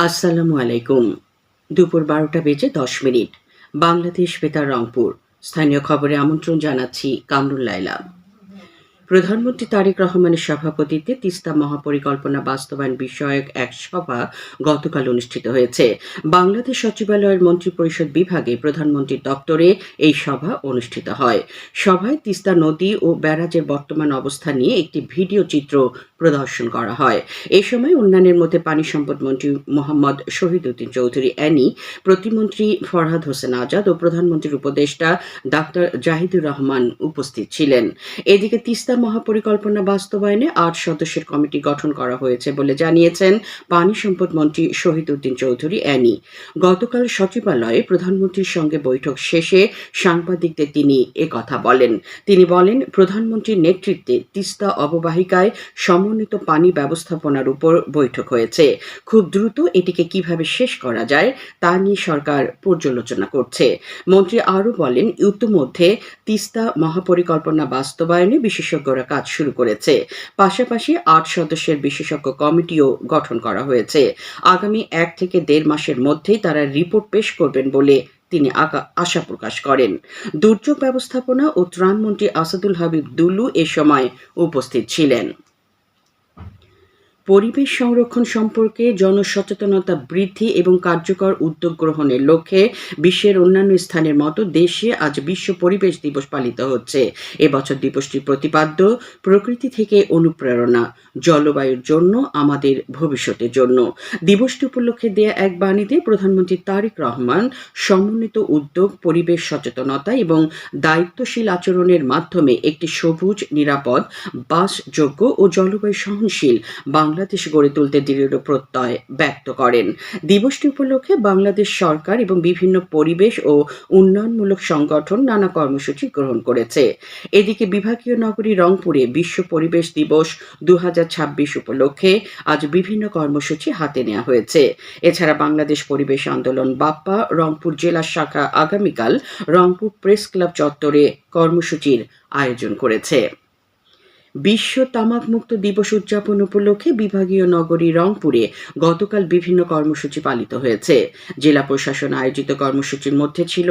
আসসালামু আলাইকুম। দুপুর ১২টা বেজে ১০ মিনিট। বাংলাদেশ বেতার রংপুর। স্থানীয় খবরে আমন্ত্রণ জানাচ্ছি কামরুল লায়লা। প্রধানমন্ত্রী তারেক রহমানের সভাপতিত্বে তিস্তা মহাপরিকল্পনা বাস্তবায়ন বিষয়ক এক সভা গতকাল অনুষ্ঠিত হয়েছে। বাংলাদেশ সচিবালয়ের মন্ত্রিপরিষদ বিভাগে প্রধানমন্ত্রীর দপ্তরে এই সভা অনুষ্ঠিত হয়। সভায় তিস্তা নদী ও ব্যারাজের বর্তমান অবস্থা নিয়ে একটি ভিডিও চিত্র প্রদর্শন করা হয়। এই সময় অন্যান্যের মধ্যে পানি সম্পদ মন্ত্রী মোহাম্মদ শহীদউদ্দিন চৌধুরী অ্যানি, প্রতিমন্ত্রী ফরহাদ হোসেন আজাদ ও প্রধানমন্ত্রীর উপদেষ্টা ডাক্তার জাহিদুর রহমান উপস্থিত ছিলেন। এদিকে তিস্তা মহাপরিকল্পনা বাস্তবায়নে ৮ সদস্যের কমিটি গঠন করা হয়েছে বলে জানিয়েছেন পানি সম্পদ মন্ত্রী শহীদউদ্দিন চৌধুরী অ্যানি। গতকাল সচিবালয়ে প্রধানমন্ত্রীর সঙ্গে বৈঠক শেষে সাংবাদিকদের তিনি একথা বলেন। তিনি বলেন, প্রধানমন্ত্রীর নেতৃত্বে তিস্তা অববাহিকায় সমন্বিত পানি ব্যবস্থাপনার উপর বৈঠক হয়েছে। খুব দ্রুত এটিকে কিভাবে শেষ করা যায় তা নিয়ে সরকার পর্যালোচনা করছে। মন্ত্রী আরও বলেন, ইতিমধ্যে তিস্তা মহাপরিকল্পনা বাস্তবায়নে বিশেষজ্ঞরা কাজ শুরু করেছে। পাশাপাশি ৮ সদস্যের বিশেষজ্ঞ কমিটিও গঠন করা হয়েছে। আগামী ১ থেকে ১.৫ মাসের মধ্যেই তারা রিপোর্ট পেশ করবেন বলে তিনি আশা প্রকাশ করেন। দুর্যোগ ব্যবস্থাপনা ও ত্রাণমন্ত্রী আসাদুল হাবিব দুলু এ সময় উপস্থিত ছিলেন। পরিবেশ সংরক্ষণ সম্পর্কে জনসচেতনতা বৃদ্ধি এবং কার্যকর উদ্যোগ গ্রহণের লক্ষ্যে বিশ্বের অন্যান্য স্থানের মতো দেশে আজ বিশ্ব পরিবেশ দিবস পালিত হচ্ছে। এবছর দিবসটির প্রতিপাদ্য প্রকৃতি থেকে অনুপ্রেরণা, জলবায়ুর জন্য আমাদের ভবিষ্যতের জন্য। দিবসটি উপলক্ষে দেয়া এক বাণীতে প্রধানমন্ত্রী তারেক রহমান সমন্বিত উদ্যোগ, পরিবেশ সচেতনতা এবং দায়িত্বশীল আচরণের মাধ্যমে একটি সবুজ, নিরাপদ, বাসযোগ্য ও জলবায়ু সহনশীল বাংলাদেশ গড়ে তুলতে দৃঢ় প্রত্যয় ব্যক্ত করেন। দিবসটি উপলক্ষে বাংলাদেশ সরকার এবং বিভিন্ন পরিবেশ ও উন্নয়নমূলক সংগঠন নানা কর্মসূচি গ্রহণ করেছে। এদিকে বিভাগীয় নগরী রংপুরে বিশ্ব পরিবেশ দিবস ২০২৬ উপলক্ষে আজ বিভিন্ন কর্মসূচি হাতে নেওয়া হয়েছে। এছাড়া বাংলাদেশ পরিবেশ আন্দোলন বাপ্পা রংপুর জেলা শাখা আগামীকাল রংপুর প্রেস ক্লাব চত্বরে কর্মসূচির আয়োজন করেছে। বিশ্ব তামাকমুক্ত দিবস উদযাপন উপলক্ষে বিভাগীয় নগরী রংপুরে গতকাল বিভিন্ন কর্মসূচি পালিত হয়েছে। জেলা প্রশাসন আয়োজিত কর্মসূচির মধ্যে ছিল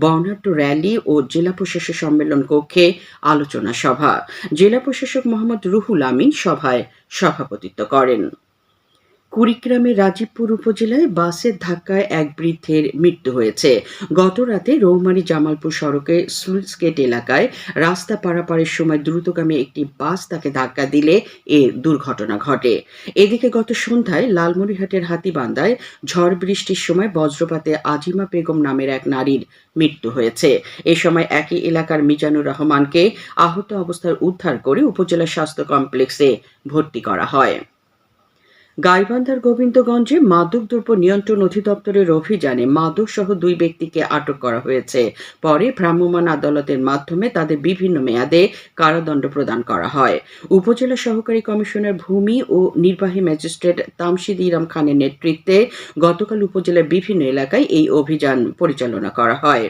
বর্ণাঢ্য র্যালি ও জেলা প্রশাসক সম্মেলন কক্ষে আলোচনা সভা। জেলা প্রশাসক মোহাম্মদ রুহুল আমিন সভায় সভাপতিত্ব করেন। কুড়িগ্রামের রাজীবপুর উপজেলায় বাসের ধাক্কায় এক বৃদ্ধের মৃত্যু হয়েছে। গতরাতে রৌমারী জামালপুর সড়কে স্লুইস গেট এলাকায় রাস্তা পারাপারের সময় দ্রুতগামী একটি বাস তাকে ধাক্কা দিলে এ দুর্ঘটনা ঘটে। এদিকে গত সন্ধ্যায় লালমনিরহাটের হাতীবান্ধায় ঝড় বৃষ্টির সময় বজ্রপাতে আজিমা বেগম নামের এক নারীর মৃত্যু হয়েছে। এ সময় একই এলাকার মিজানুর রহমানকে আহত অবস্থায় উদ্ধার করে উপজেলা স্বাস্থ্য কমপ্লেক্সে ভর্তি করা হয়। গাইবান্ধার গোবিন্দগঞ্জে মাদকদ্রব্য নিয়ন্ত্রণ অধিদপ্তরের অভিযানে মাদকসহ ২ ব্যক্তিকে আটক করা হয়েছে। পরে ভ্রাম্যমাণ আদালতের মাধ্যমে তাদের বিভিন্ন মেয়াদে কারাদণ্ড প্রদান করা হয়। উপজেলা সহকারী কমিশনার ভূমি ও নির্বাহী ম্যাজিস্ট্রেট তামসিদ ইরাম খানের নেতৃত্বে গতকাল উপজেলার বিভিন্ন এলাকায় এই অভিযান পরিচালনা করা হয়।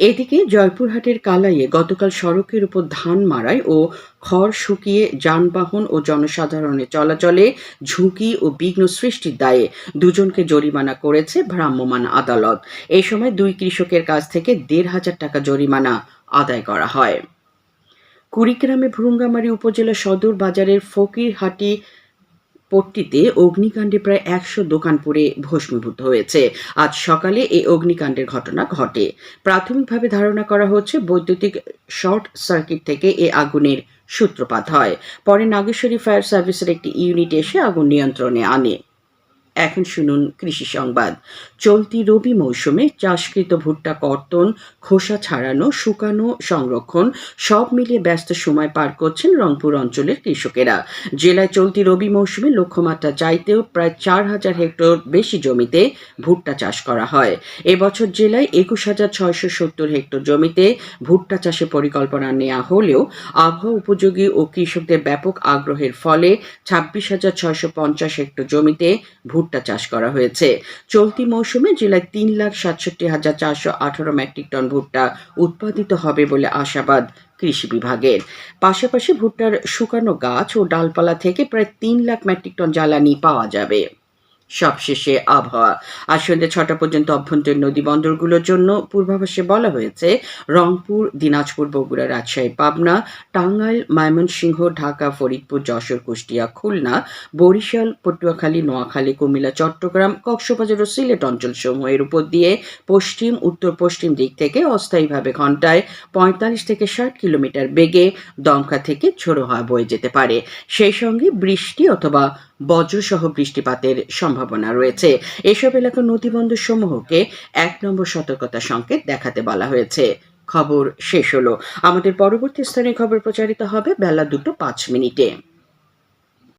এদিকে জয়পুরহাটের কালাইয়ে গতকাল সড়কের উপর ধান মাড়াই ও খড় শুকিয়ে যানবাহন ও জনসাধারণের চলাচলে ঝুঁকি ও বিঘ্ন সৃষ্টির দায়ে দুজনকে জরিমানা করেছে ভ্রাম্যমাণ আদালত। এই সময় ২ কৃষকের কাছ থেকে ১৫০০ টাকা জরিমানা আদায় করা হয়। কুড়িগ্রামে ভুরুঙ্গামারী উপজেলা সদর বাজারের ফকিরহাটি পট্টিতে অগ্নিকাণ্ডে প্রায় ১০০ দোকান পুড়ে ভস্মীভূত হয়েছে। আজ সকালে এই অগ্নিকাণ্ডের ঘটনা ঘটে। প্রাথমিকভাবে ধারণা করা হচ্ছে বৈদ্যুতিক শর্ট সার্কিট থেকে এ আগুনের সূত্রপাত হয়। পরে নাগেশ্বরী ফায়ার সার্ভিসের একটি ইউনিট এসে আগুন নিয়ন্ত্রণে আনে। এখন শুনুন কৃষি সংবাদ। চলতি রবি মৌসুমে চাষকৃত ভুট্টা কর্তন, খোসা ছাড়ানো, শুকানো, সংরক্ষণ সব মিলিয়ে ব্যস্ত সময় পার করছেন রংপুর অঞ্চলের কৃষকেরা। জেলায় চলতি রবি মৌসুমে লক্ষ্যমাত্রা চাইতেও প্রায় ৪,০০০ হেক্টর বেশি জমিতে ভুট্টা চাষ করা হয়। এবছর জেলায় ২১,৬৭০ হেক্টর জমিতে ভুট্টা চাষের পরিকল্পনা নেওয়া হলেও আবহাওয়া উপযোগী ও কৃষকদের ব্যাপক আগ্রহের ফলে ২৬,৬৫০ হেক্টর জমিতে ভুট্টা চাষ করা হয়েছে। চলতি মৌসুমে জেলায় ৩,৬৭,৪১৮ মেট্রিক টন ভুট্টা উৎপাদিত হবে বলে আশাবাদ কৃষি বিভাগের। পাশাপাশি ভুট্টার শুকানো গাছ ও ডালপালা থেকে প্রায় ৩ লাখ মেট্রিক টন জ্বালানি পাওয়া যাবে। সবশেষে আবহাওয়া। আজ সন্ধ্যে ৬টা পর্যন্ত অভ্যন্তরীণ নদী বন্দরগুলোর জন্য পূর্বাভাসে বলা হয়েছে রংপুর, দিনাজপুর, বগুড়া, রাজশাহী, পাবনা, টাঙ্গাইল, ময়মনসিংহ, ঢাকা, ফরিদপুর, যশোর, কুষ্টিয়া, খুলনা, বরিশাল, পটুয়াখালী, নোয়াখালী, কুমিল্লা, চট্টগ্রাম, কক্সবাজার ও সিলেট অঞ্চলসমূহের উপর দিয়ে পশ্চিম উত্তর-পশ্চিম দিক থেকে অস্থায়ীভাবে ঘন্টায় ৪৫ থেকে ৬০ কিলোমিটার বেগে দমকা থেকে ঝোড়ো হাওয়া বয়ে যেতে পারে। সেই সঙ্গে বৃষ্টি অথবা বজ্রসহ বৃষ্টিপাতের সম্ভাবনা রয়েছে। এসব এলাকার নদীবন্দর সমূহকে ১ নম্বর সতর্কতা সংকেত দেখাতে বলা হয়েছে। খবর শেষ হলো। আমাদের পরবর্তী স্থানীয় খবর প্রচারিত হবে বেলা ২টা ৫ মিনিটে।